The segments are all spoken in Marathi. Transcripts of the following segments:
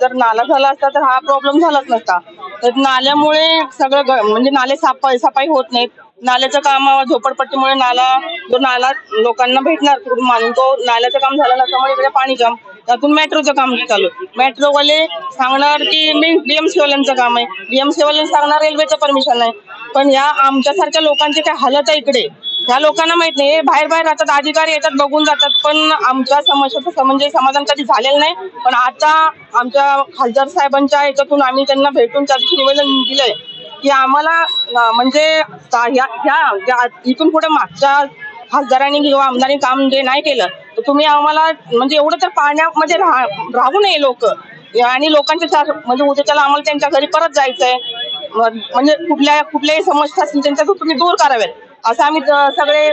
जर नाला झाला असता तर हा प्रॉब्लेम झालाच नसता. तर नाल्यामुळे सगळं म्हणजे नाले सफाई होत नाहीत. नाल्याचं काम झोपडपट्टीमुळे नाला लोकांना भेटणार कुठून मानून, तो नाल्याचं काम झालं नसल्यामुळे इकडे पाणी काम, त्यातून मेट्रोचं काम चालू. मेट्रोवाले सांगणार की मी बीएमसी वाल्यांचं काम आहे, बीएमसी वाले सांगणार रेल्वेचं परमिशन आहे. पण या आमच्यासारख्या लोकांची काय हालत आहे इकडे, ह्या लोकांना माहित नाही. बाहेर राहतात, अधिकारी येतात, बघून जातात, पण आमच्या समस्याचं म्हणजे समाधान कधी झालेलं नाही. पण आता आमच्या खासदार साहेबांच्या याच्यातून आम्ही त्यांना भेटून त्याचं निवेदन दिलंय की आम्हाला म्हणजे इथून पुढे मागच्या खासदारांनी किंवा आमदारांनी काम जे नाही केलं तर तुम्ही आम्हाला म्हणजे एवढं तर पाण्यामध्ये राहू नये लोक, आणि लोकांच्या म्हणजे उद्याच्याला आम्हाला त्यांच्या घरी परत जायचंय. म्हणजे कुठल्याही समस्या असतील त्यांच्या तुम्ही दूर कराव्यात असं आम्ही सगळे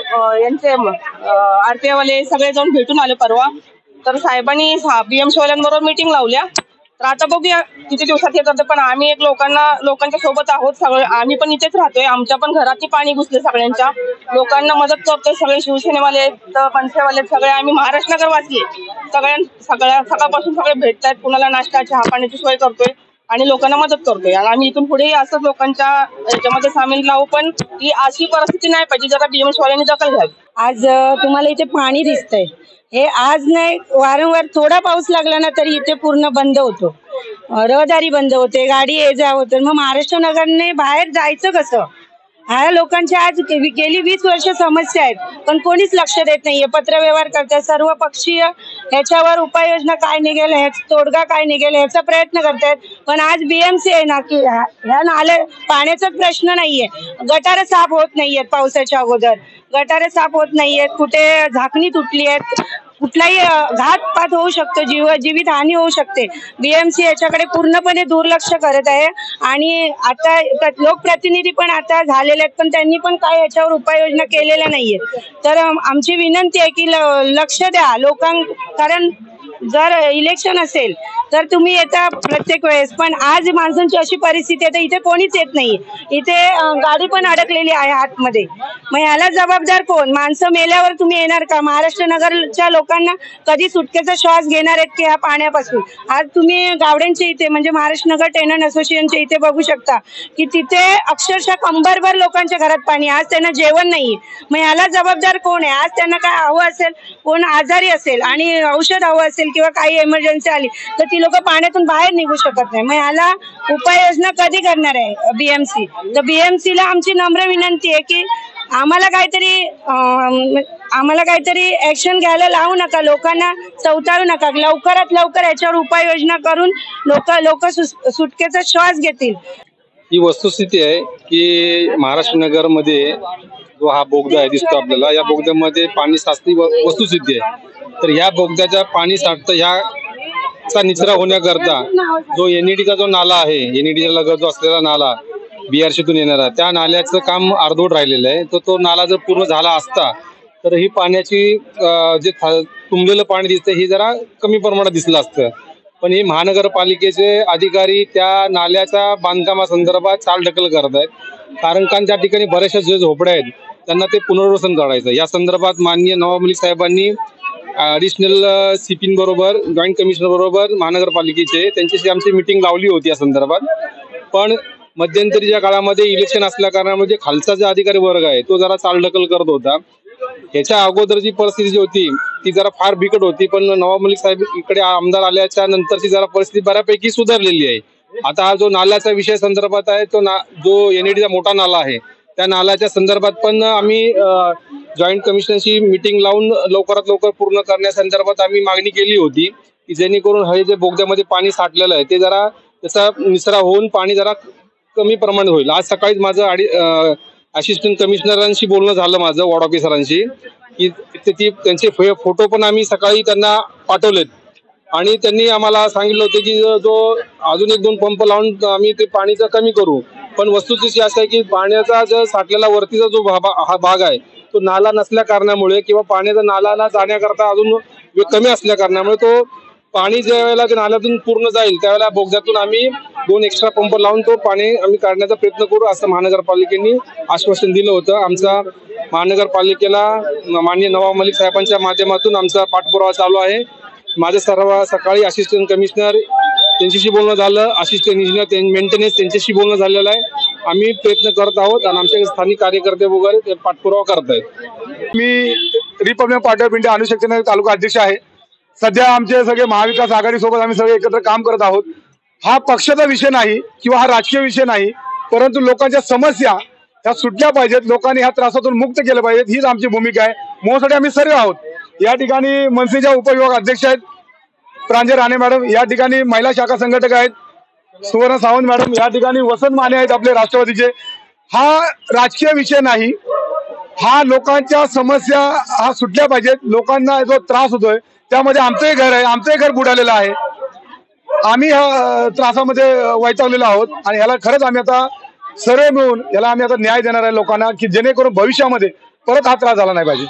यांचे आरटीआय वाले सगळे जाऊन भेटून आले परवा. तर साहेबांनी बीएमसी वाल्यांबरोबर मीटिंग लावल्या. तर आता बघूया किती दिवसात हे करतो. पण आम्ही एक लोकांच्या सोबत आहोत. सगळे आम्ही पण इथेच राहतोय, आमच्या पण घरात पाणी घुसले, सगळ्यांच्या लोकांना मदत करतोय. सगळे शिवसेनेवाले मनसेवाले सगळे आम्ही महाराष्ट्र नगर वाचले सकाळपासून सगळे भेटतायत, कुणाला नाश्ता चहा पाण्याची सोय करतोय आणि लोकांना मदत करतोय. आणि आम्ही इथून पुढे असंच लोकांच्या याच्यामध्ये सामील राहू. पण ही अशी परिस्थिती नाही पाहिजे, जरा बीएमसी वाल्यांनी दखल घ्यावी. आज तुम्हाला इथे पाणी दिसतंय, हे आज नाही, वारंवार थोडा पाऊस लागला ना तरी इथे पूर्ण बंद होतो, रहदारी बंद होते, गाडी ये जा होते. मग महाराष्ट्र नगरने बाहेर जायचं कसं? ह्या लोकांच्या आज गेली 20 वर्ष समस्या आहेत, पण कोणीच लक्ष देत नाहीये. पत्रव्यवहार करतात, सर्व पक्षीय ह्याच्यावर उपाययोजना काय निघेल, तोडगा काय निघेल ह्याचा प्रयत्न करतायत. पण आज बीएमसी आहे ना की ह्या नाल्या पाण्याचाच प्रश्न नाहीये. गटारं साफ होत नाहीयेत, पावसाच्या अगोदर गटारं साफ होत नाहीयेत, कुठे झाकणी तुटली आहेत, कुठलाही घातपात होऊ शकतो, जीवित हानी होऊ शकते. बीएमसी याच्याकडे पूर्णपणे दुर्लक्ष करत आहे. आणि आता लोकप्रतिनिधी पण आता झालेले आहेत, पण त्यांनी पण काय याच्यावर उपाययोजना केलेल्या नाहीये. तर आमची विनंती आहे की लक्ष द्या कारण जर इलेक्शन असेल तर तुम्ही येता प्रत्येक वेळेस, पण आज माणसांची अशी परिस्थिती आहे तर इथे कोणीच येत नाही. इथे गाडी पण अडकलेली आहे आतमध्ये. मग ह्याला जबाबदार कोण? माणसं मेल्यावर तुम्ही येणार का? महाराष्ट्र नगरच्या लोकांना कधी सुटकेचा श्वास घेणार आहेत की ह्या पाण्यापासून? आज तुम्ही गावड्यांच्या इथे म्हणजे महाराष्ट्र नगर टेनंट असोसिएशनच्या इथे बघू शकता की तिथे अक्षरशः कंबरभर लोकांच्या घरात पाणी, आज त्यांना जेवण नाहीये. मग ह्याला जबाबदार कोण आहे? आज त्यांना काय हवं असेल, कोण आजारी असेल आणि औषध हवं असेल किंवा काही इमर्जन्सी आली तर ती लोक पाण्यातून बाहेर निघू शकत नाही. मग ह्याला उपाययोजना कधी करणार आहे बीएमसी? तर बीएमसीला आमची नम्र विनंती आहे की आम्हाला काहीतरी ऍक्शन घ्यायला लावू नका, लोकांना चवताळू नका. लवकरात लवकर याच्यावर उपाययोजना करून लोक सुटकेचा श्वास घेतील. ही वस्तुस्थिती आहे की महाराष्ट्र नगर मध्ये जो हा बोगदा आहे दिसतो आपल्याला, या बोगद्यामध्ये पाणी साचती वस्तुस्थिती आहे. तर ह्या बोगद्याच्या पाणी साठतं, ह्याचा निचरा होण्याकरता जो एनईडीचा जो नाला आहे, एनईडीच्या लगत जो असलेला नाला बीआरसीतून येणारा, त्या नाल्याचं काम अर्धवट राहिलेलं आहे. तर तो नाला जर पूर्ण झाला असता तर ही पाण्याची जे तुंबलेलं पाणी दिसतं हे जरा कमी प्रमाणात दिसलं असतं. पण ही महानगरपालिकेचे अधिकारी त्या नाल्याच्या बांधकामासंदर्भात चालढकल करत आहेत. कारण त्या ठिकाणी बऱ्याचशा जे झोपड्या आहेत त्यांना ते पुनर्वसन काढायचं. या संदर्भात माननीय नवाब मलिक साहेबांनी ॲडिशनल सीपी बरोबर, जॉईंट कमिशनर बरोबर महानगरपालिकेचे त्यांच्याशी आमची मीटिंग लावली होती या संदर्भात. पण मध्यंतरीच्या काळामध्ये इलेक्शन असल्या कारणामुळे खालचा जो अधिकारी वर्ग आहे तो जरा चालढकल करत होता. ह्याच्या अगोदरची परिस्थिती जी होती ती जरा फार बिकट होती, पण नवाब मलिक साहेब इकडे आमदार आल्याच्या नंतरची जरा परिस्थिती बऱ्यापैकी सुधारलेली आहे. आता हा जो नाल्याचा विषय संदर्भात आहे तो जो एनईडीचा मोठा नाला आहे त्या नाल्याच्या संदर्भात पण आम्ही जॉईंट कमिशनरची मीटिंग लावून लवकरात लवकर पूर्ण करण्यासंदर्भात आम्ही मागणी केली होती की जेणेकरून हे जे बोगद्यामध्ये पाणी साठलेलं आहे ते जरा त्याचा निचरा होऊन पाणी जरा कमी प्रमाणात होईल. आज सकाळीच माझं असिस्टंट कमिशनरांशी बोलणं झालं माझं वॉर्ड ऑफिसरांशी की त्यांचे फोटो पण आम्ही सकाळी त्यांना पाठवलेत आणि त्यांनी आम्हाला सांगितलं होतं की जो अजून 1-2 पंप लावून आम्ही ते पाणीचा कमी करू. पण वस्तुस्थिती अशी आहे की पाण्याचा जो साठलेला वरतीचा जो हा भाग आहे तो नाला नसल्या कारणामुळे किंवा पाण्याचा नाला जाण्याकरता अजून कमी असल्या कारणामुळे तो पाणी ज्या वेळेला नाल्यातून पूर्ण जाईल त्यावेळेला बोगद्यातून आम्ही 2 एक्स्ट्रा पंप लावून तो पाणी आम्ही काढण्याचा प्रयत्न करू असं महानगरपालिकेने आश्वासन दिलं होतं. आमचा महानगरपालिकेला माननीय नवाब मलिक साहेबांच्या माध्यमातून आमचा पाठपुरावा चालू आहे. माझे सर्व सकाळी असिस्टंट कमिशनर त्यांच्याशी बोलणं झालं, असिस्टंट इंजिनियर मेंटेनन्स त्यांच्याशी बोलणं झालेलं आहे. आम्ही प्रयत्न करत आहोत आणि आमच्या स्थानिक कार्यकर्ते वगैरे ते पाठपुरावा करत आहेत. मी रिपब्लिकन पार्टी ऑफ इंडिया अणुशक्तीनगर तालुका अध्यक्ष आहे. सध्या आमचे सगळे महाविकास आघाडी सोबत आम्ही सगळे एकत्र काम करत आहोत. हा पक्षाचा विषय नाही किंवा हा राजकीय विषय नाही, परंतु लोकांच्या समस्या ह्या सुटल्या पाहिजेत, लोकांनी ह्या त्रासातून मुक्त केलं पाहिजेत, हीच आमची भूमिका आहे. मोसाठी आम्ही सर्व आहोत. या ठिकाणी मनसेच्या उपविभाग अध्यक्ष आहेत प्रांजल राणे मॅडम, या ठिकाणी महिला शाखा संघटक आहेत सुवर्ण सावंत मॅडम, या ठिकाणी वसंत माने आहेत आपले राष्ट्रवादीचे. हा राजकीय विषय नाही, हा लोकांच्या समस्या हा सुटल्या पाहिजेत. लोकांना जो त्रास होतोय त्यामध्ये आमचंही घर आहे, आमचंही घर बुडालेलं आहे. आम्ही ह्या त्रासामध्ये वैतागलेलो आहोत आणि ह्याला खरंच आम्ही आता सर्व मिळून याला आम्ही आता न्याय देणार आहे लोकांना, की जेणेकरून भविष्यामध्ये परत हा त्रास झाला नाही पाहिजे.